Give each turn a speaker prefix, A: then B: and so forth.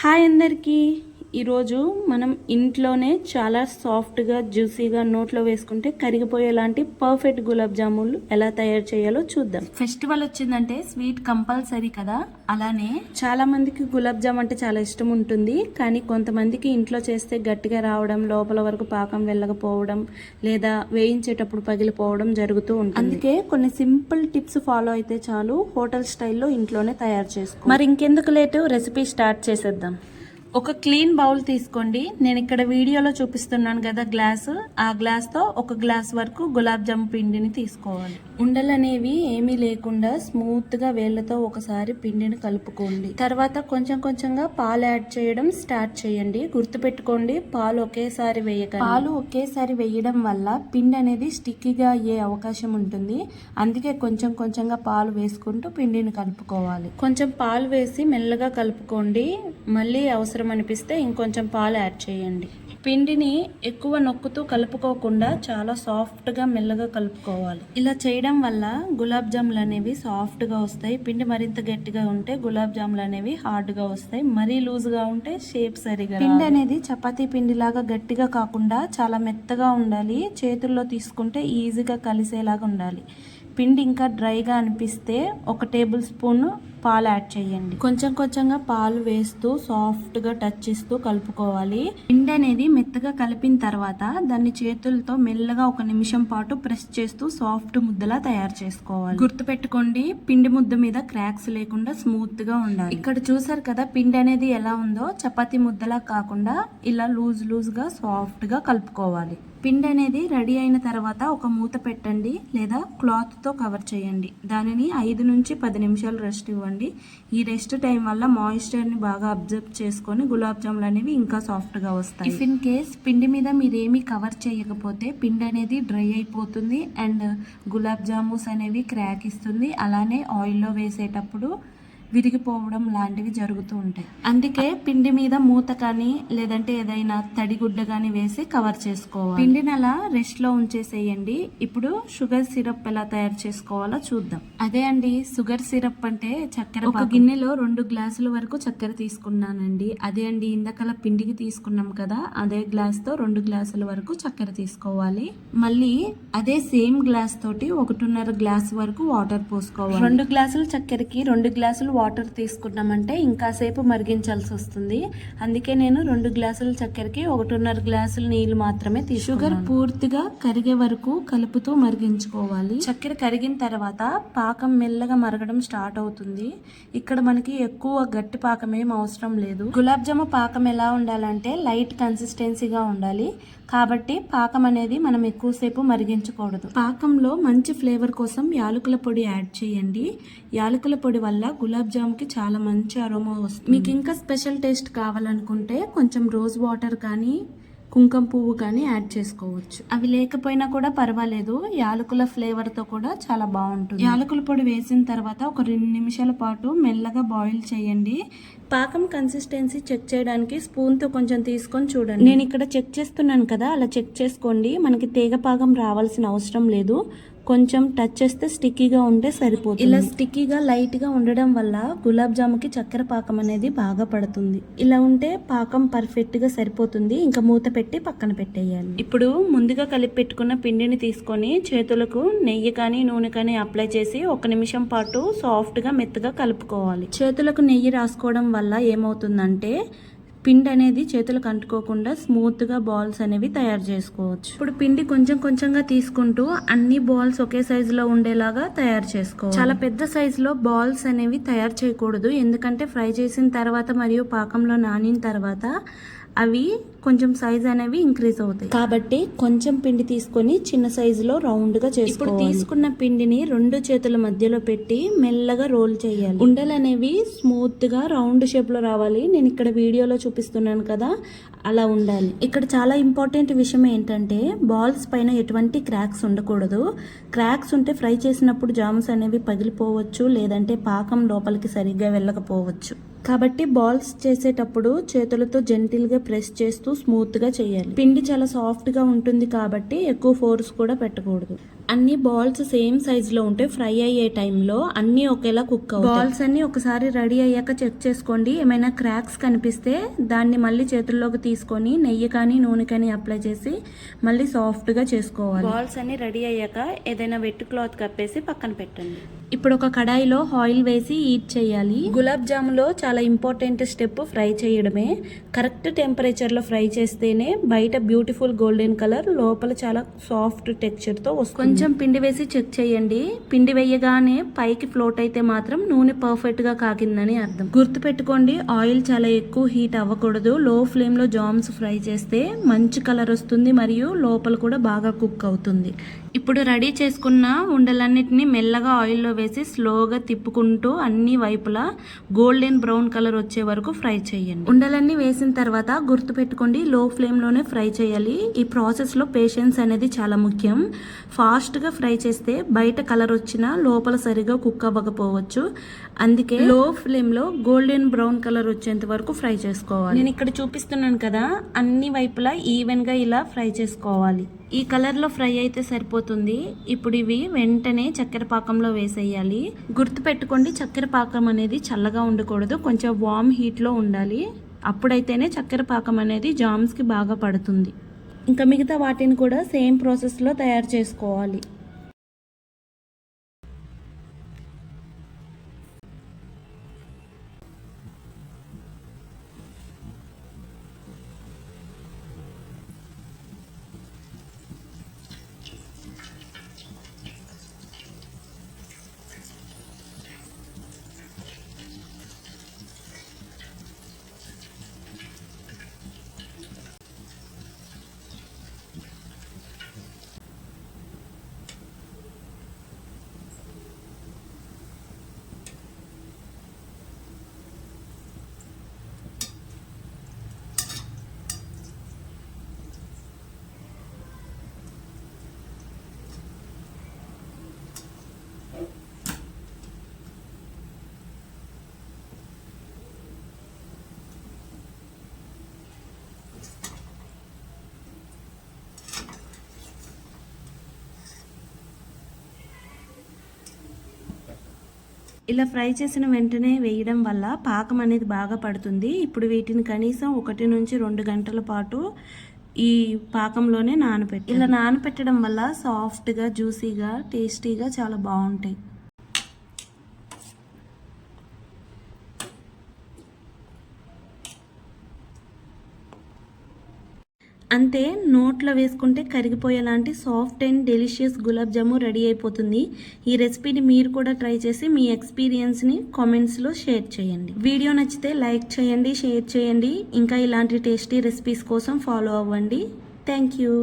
A: Hi అందరికీ. ఈరోజు మనం ఇంట్లోనే చాలా సాఫ్ట్గా జ్యూసీగా నోట్లో వేసుకుంటే కరిగిపోయేలాంటి పర్ఫెక్ట్ గులాబ్ జామున్లు ఎలా తయారు చేయాలో చూద్దాం. ఫెస్టివల్ వచ్చిందంటే స్వీట్ కంపల్సరీ కదా, అలానే చాలా మందికి గులాబ్ జామ్ అంటే చాలా ఇష్టం ఉంటుంది. కానీ కొంతమందికి ఇంట్లో చేస్తే గట్టిగా రావడం, లోపల వరకు పాకం వెళ్ళకపోవడం, లేదా వేయించేటప్పుడు పగిలిపోవడం జరుగుతూ ఉంటుంది. అందుకే కొన్ని సింపుల్ టిప్స్ ఫాలో అయితే చాలు, హోటల్ స్టైల్లో ఇంట్లోనే తయారు చేసుకో. మరి ఇంకెందుకు లేటు, రెసిపీ స్టార్ట్ చేసేద్దాం. ఒక క్లీన్ బౌల్ తీసుకోండి. నేను ఇక్కడ వీడియోలో చూపిస్తున్నాను కదా గ్లాసు, ఆ గ్లాస్తో ఒక గ్లాస్ వరకు గులాబ్ జామ్ పిండిని తీసుకోవాలి. ఉండలు అనేవి ఏమీ లేకుండా స్మూత్గా వేళ్లతో ఒకసారి పిండిని కలుపుకోండి. తర్వాత కొంచెం కొంచెంగా పాలు యాడ్ చేయడం స్టార్ట్ చేయండి. గుర్తుపెట్టుకోండి, పాలు ఒకేసారి వేయకండి. పాలు ఒకేసారి వేయడం వల్ల పిండి అనేది స్టిక్కీగా అయ్యే అవకాశం ఉంటుంది. అందుకే కొంచెం కొంచెంగా పాలు వేసుకుంటూ పిండిని కలుపుకోవాలి. కొంచెం పాలు వేసి మెల్లగా కలుపుకోండి. మళ్ళీ అవసరం అనిపిస్తే ఇంకొంచెం పాలు యాడ్ చేయండి. పిండిని ఎక్కువ నొక్కుతూ కలుపుకోకుండా చాలా సాఫ్ట్గా మెల్లగా కలుపుకోవాలి. ఇలా చేయడం వల్ల గులాబ్ జాములు అనేవి సాఫ్ట్గా వస్తాయి. పిండి మరింత గట్టిగా ఉంటే గులాబ్ జాములు అనేవి హార్డ్గా వస్తాయి. మరీ లూజ్గా ఉంటే షేప్ సరిగా. పిండి అనేది చపాతీ పిండిలాగా గట్టిగా కాకుండా చాలా మెత్తగా ఉండాలి. చేతుల్లో తీసుకుంటే ఈజీగా కలిసేలాగా ఉండాలి. పిండి ఇంకా డ్రైగా అనిపిస్తే 1 టేబుల్ స్పూన్ పాలు యాడ్ చేయండి. కొంచెం కొంచెంగా పాలు వేస్తూ సాఫ్ట్గా టచ్ ఇస్తూ కలుపుకోవాలి. పిండి అనేది మెత్తగా కలిపిన తర్వాత దాన్ని చేతులతో మెల్లగా 1 నిమిషం పాటు ప్రెస్ చేస్తూ సాఫ్ట్ ముద్దలా తయారు చేసుకోవాలి. గుర్తుపెట్టుకోండి, పిండి ముద్ద మీద క్రాక్స్ లేకుండా స్మూత్ గా ఉండాలి. ఇక్కడ చూసారు కదా పిండి అనేది ఎలా ఉందో, చపాతీ ముద్దలా కాకుండా ఇలా లూజ్ గా సాఫ్ట్ గా కలుపుకోవాలి. పిండి అనేది రెడీ అయిన తర్వాత ఒక మూత పెట్టండి లేదా క్లాత్ తో కవర్ చేయండి. దానిని 5 నుంచి 10 నిమిషాలు రెస్ట్ ఇవ్వండి. ఈ రెస్ట్ టైం వల్ల మాయిశ్చర్ ని బాగా అబ్జర్వ్ చేసుకొని గులాబ్ జాములు అనేవి ఇంకా సాఫ్ట్ గా వస్తాయి. ఇఫ్ ఇన్ కేస్ పిండి మీద మీరేమీ కవర్ చేయకపోతే పిండి అనేది డ్రై అయిపోతుంది అండ్ గులాబ్ జామున్స్ అనేవి క్రాక్ ఇస్తుంది. అలానే ఆయిల్లో వేసేటప్పుడు విరిగిపోవడం లాంటివి జరుగుతూ ఉంటాయి. అందుకే పిండి మీద మూత కానీ లేదంటే ఏదైనా తడిగుడ్డ కానీ వేసి కవర్ చేసుకోవాలి. పిండిని అలా రెస్ట్ లో ఉంచేసేయండి. ఇప్పుడు షుగర్ సిరప్ ఎలా తయారు చేసుకోవాలో చూద్దాం. అదే అండి, షుగర్ సిరప్ అంటే చక్కెర. ఒక గిన్నెలో 2 గ్లాసుల వరకు చక్కెర తీసుకున్నానండి. అదే అండి, ఇందాకలా పిండికి తీసుకున్నాం కదా, అదే గ్లాస్ తో 2 గ్లాసుల వరకు చక్కెర తీసుకోవాలి. మళ్ళీ అదే సేమ్ గ్లాస్ తోటి 1.5 గ్లాస్ వరకు వాటర్ పోసుకోవాలి. 2 గ్లాసుల చక్కెరకి 2 గ్లాసులు వాటర్ తీసుకున్నామంటే ఇంకాసేపు మరిగించాల్సి వస్తుంది. అందుకే నేను 2 గ్లాసుల చక్కెరకి 1.5 గ్లాసుల నీళ్లు మాత్రమే తీసుకున్నాను. షుగర్ పూర్తిగా కరిగే వరకు కలుపుతూ మరిగించుకోవాలి. చక్కెర కరిగిన తర్వాత పాకం మెల్లగా మరగడం స్టార్ట్ అవుతుంది. ఇక్కడ మనకి ఎక్కువ గట్టి పాకం ఏం అవసరం లేదు. గులాబ్ జాము పాకం ఎలా ఉండాలంటే లైట్ కన్సిస్టెన్సీగా ఉండాలి. కాబట్టి పాకం అనేది మనం ఎక్కువసేపు మరిగించకూడదు. పాకంలో మంచి ఫ్లేవర్ కోసం యాలకుల పొడి యాడ్ చేయండి. యాలకుల పొడి వల్ల గులాబ్ జామ్కి చాలా మంచి అరోమా వస్తుంది. మీకు ఇంకా స్పెషల్ టేస్ట్ కావాలనుకుంటే కొంచెం రోజ్ వాటర్ కానీ కుంకుమ పువ్వు కానీ యాడ్ చేసుకోవచ్చు. అవి లేకపోయినా కూడా పర్వాలేదు, యాలకుల ఫ్లేవర్తో కూడా చాలా బాగుంటుంది. యాలకుల పొడి వేసిన తర్వాత ఒక 2 నిమిషాల పాటు మెల్లగా బాయిల్ చేయండి. పాకం కన్సిస్టెన్సీ చెక్ చేయడానికి స్పూన్తో కొంచెం తీసుకొని చూడండి. నేను ఇక్కడ చెక్ చేస్తున్నాను కదా, అలా చెక్ చేసుకోండి. మనకి తీగ పాకం రావాల్సిన అవసరం లేదు. కొంచెం టచ్ చేస్తే స్టిక్కీగా ఉంటే సరిపోతుంది. ఇలా స్టిక్కీగా లైట్గా ఉండడం వల్ల గులాబ్ జాముకి చక్కెర పాకం అనేది బాగా పడుతుంది. ఇలా ఉంటే పాకం పర్ఫెక్ట్గా సరిపోతుంది. ఇంకా మూత పెట్టి పక్కన పెట్టేయాలి. ఇప్పుడు ముందుగా కలిపి పెట్టుకున్న పిండిని తీసుకొని చేతులకు నెయ్యి కానీ నూనె కానీ అప్లై చేసి 1 నిమిషం పాటు సాఫ్ట్గా మెత్తగా కలుపుకోవాలి. చేతులకు నెయ్యి రాసుకోవడం వల్ల ఏమవుతుందంటే పిండి అనేది చేతులకు అంటుకోకుండా స్మూత్గా బాల్స్ అనేవి తయారు చేసుకోవచ్చు. ఇప్పుడు పిండి కొంచెం కొంచెంగా తీసుకుంటూ అన్ని బాల్స్ ఒకే సైజులో ఉండేలాగా తయారు చేసుకోవాలి. చాలా పెద్ద సైజులో బాల్స్ అనేవి తయారు చేయకూడదు. ఎందుకంటే ఫ్రై చేసిన తర్వాత మరియు పాకంలో నానిన తర్వాత అవి కొంచెం సైజ్ అనేవి ఇంక్రీజ్ అవుతాయి. కాబట్టి కొంచెం పిండి తీసుకొని చిన్న సైజులో రౌండ్గా చేసుకోవాలి. ఇప్పుడు తీసుకున్న పిండిని 2 చేతుల మధ్యలో పెట్టి మెల్లగా రోల్ చేయాలి. ఉండలు అనేవి స్మూత్గా రౌండ్ షేప్లో రావాలి. నేను ఇక్కడ వీడియోలో చూపిస్తున్నాను కదా, అలా ఉండాలి. ఇక్కడ చాలా ఇంపార్టెంట్ విషయం ఏంటంటే బాల్స్ పైన ఎటువంటి క్రాక్స్ ఉండకూడదు. క్రాక్స్ ఉంటే ఫ్రై చేసినప్పుడు జామ్స్ అనేవి పగిలిపోవచ్చు, లేదంటే పాకం లోపలికి సరిగ్గా వెళ్ళకపోవచ్చు. కాబట్టి బాల్స్ చేసేటప్పుడు చేతులతో జెంటిల్గా ప్రెస్ చేస్తూ స్మూత్గా చేయాలి. పిండి చాలా సాఫ్ట్గా ఉంటుంది కాబట్టి ఎక్కువ ఫోర్స్ కూడా పెట్టకూడదు. అన్ని బాల్స్ సేమ్ సైజ్ లో ఉంటే ఫ్రై అయ్యే టైంలో అన్ని ఒకేలా కుక్ అవుతాయి. బాల్స్ అన్ని ఒకసారి రెడీ అయ్యాక చెక్ చేసుకోండి. ఏమైనా క్రాక్స్ కనిపిస్తే దాన్ని మళ్ళీ చేతుల్లోకి తీసుకొని నెయ్యి కానీ నూనె కానీ అప్లై చేసి మళ్ళీ సాఫ్ట్ గా చేసుకోవాలి. బాల్స్ అన్ని రెడీ అయ్యాక ఏదైనా వెట్ క్లాత్ కప్పేసి పక్కన పెట్టండి. ఇప్పుడు ఒక కడాయిలో ఆయిల్ వేసి హీట్ చేయాలి. గులాబ్ జాములో చాలా ఇంపార్టెంట్ స్టెప్ ఫ్రై చేయడమే. కరెక్ట్ టెంపరేచర్ లో ఫ్రై చేస్తేనే బయట బ్యూటిఫుల్ గోల్డెన్ కలర్, లోపల చాలా సాఫ్ట్ టెక్స్చర్ తో వస్తుంది. కొంచెం పిండి వేసి చెక్ చేయండి. పిండి వేయగానే పైకి ఫ్లోట్ అయితే మాత్రం నూనె పర్ఫెక్ట్ గా కాగిందని అర్థం. గుర్తు పెట్టుకోండి, ఆయిల్ చాలా ఎక్కువ హీట్ అవ్వకూడదు. లో ఫ్లేమ్ లో జామ్స్ ఫ్రై చేస్తే మంచి కలర్ వస్తుంది మరియు లోపల కూడా బాగా కుక్ అవుతుంది. ఇప్పుడు రెడీ చేసుకున్న ఉండలన్నిటిని మెల్లగా ఆయిల్లో వేసి స్లోగా తిప్పుకుంటూ అన్ని వైపులా గోల్డెన్ బ్రౌన్ కలర్ వచ్చే వరకు ఫ్రై చేయండి. ఉండలన్నీ వేసిన తర్వాత గుర్తు పెట్టుకోండి, లో ఫ్లేమ్ లోనే ఫ్రై చేయాలి. ఈ ప్రాసెస్ లో పేషెన్స్ అనేది చాలా ముఖ్యం. ఫాస్ట్ గా ఫ్రై చేస్తే బయట కలర్ వచ్చినా లోపల సరిగా కుక్ అవ్వకపోవచ్చు. అందుకే లో ఫ్లేమ్ లో గోల్డెన్ బ్రౌన్ కలర్ వచ్చేంత వరకు ఫ్రై చేసుకోవాలి. నేను ఇక్కడ చూపిస్తున్నాను కదా, అన్ని వైపులా ఈవెన్ గా ఇలా ఫ్రై చేసుకోవాలి. ఈ కలర్ లో ఫ్రై అయితే సరిపోతుంది. ఇప్పుడు ఇవి వెంటనే చక్కెర పాకంలో వేసేయాలి. గుర్తు పెట్టుకోండి, చక్కెర పాకం అనేది చల్లగా ఉండకూడదు, కొంచెం వామ్ హీట్ లో ఉండాలి. అప్పుడైతేనే చక్కెర పాకం అనేది జామ్స్ కి బాగా పడుతుంది. ఇంకా మిగతా వాటిని కూడా సేమ్ ప్రాసెస్ లో తయారు చేసుకోవాలి. ఇలా ఫ్రై చేసిన వెంటనే వేయడం వల్ల పాకం అనేది బాగా పడుతుంది. ఇప్పుడు వీటిని కనీసం 1 నుంచి 2 గంటల పాటు ఈ పాకంలోనే ఇలా నానపెట్టడం వల్ల సాఫ్ట్గా, జ్యూసీగా, టేస్టీగా చాలా బాగుంటాయి. అంతే, నోట్లో వేసుకుంటే కరిగిపోయేలాంటి soft and delicious gulab jamun ready అయిపోతుంది. ఈ రెసిపీని మీరు కూడా ట్రై చేసి మీ ఎక్స్పీరియన్స్ని కామెంట్స్లో షేర్ చేయండి. వీడియో నచ్చితే లైక్ చేయండి, షేర్ చేయండి. ఇంకా ఇలాంటి టేస్టీ రెసిపీస్ కోసం ఫాలో అవ్వండి. Thank you.